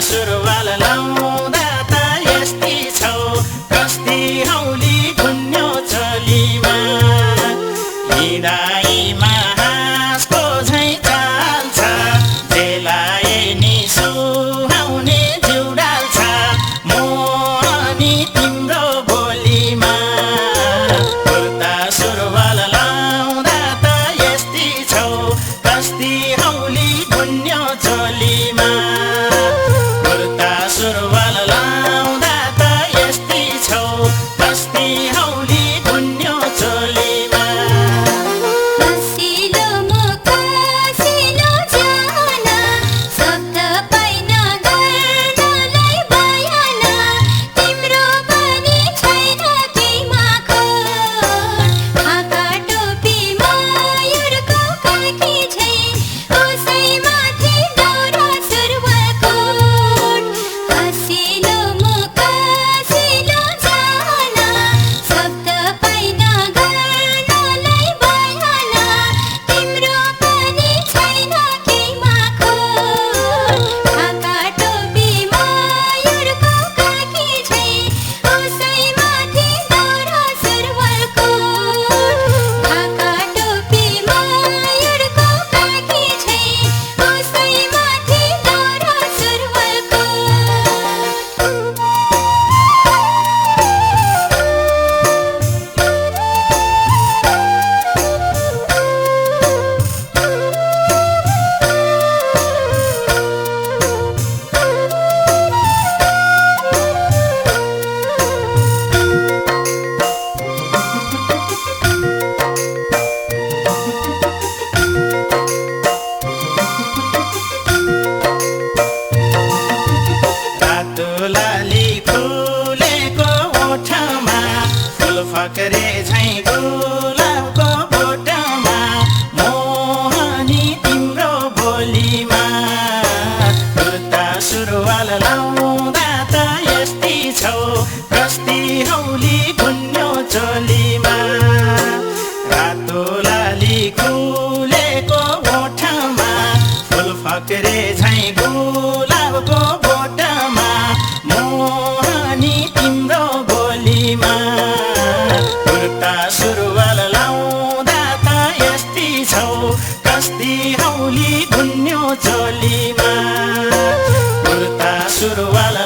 सुरुवाल लाउँदा त यस्तै छौ कस्ती हौली गुन्यो चलीमा हिँडाइमा हाँसको झैँ चाल्छ जेलाए नि सुहाउने जिउ डाल्छ मोहनी तिम्रो बोलीमा कुर्ता सुरुवाल लाउँदा त यस्तै छौ कस्ती हौली गुन्यो चलीमा कुर्ता सुरुवाल लाउँदा त यस्तै छौ कस्ती हौली गुन्यो चलीमा फकरे झैँ गुलाबको बोटमा मोहनी तिम्रो बोलीमा कुर्ता सुरुवाल लाउँदा त यस्तै छौ कस्ती हौली गुन्यो चोलीमा रातो लाली फुलेको ओठमा फुल फकरे झैँ गुलाबको बोटमा मोहनी तिम्रो बोलीमा कुर्ता सुरुवाल लाउँदा त यस्तै छौ कस्ती हौली गुन्यो चोलीमा कुर्ता सुरुवाल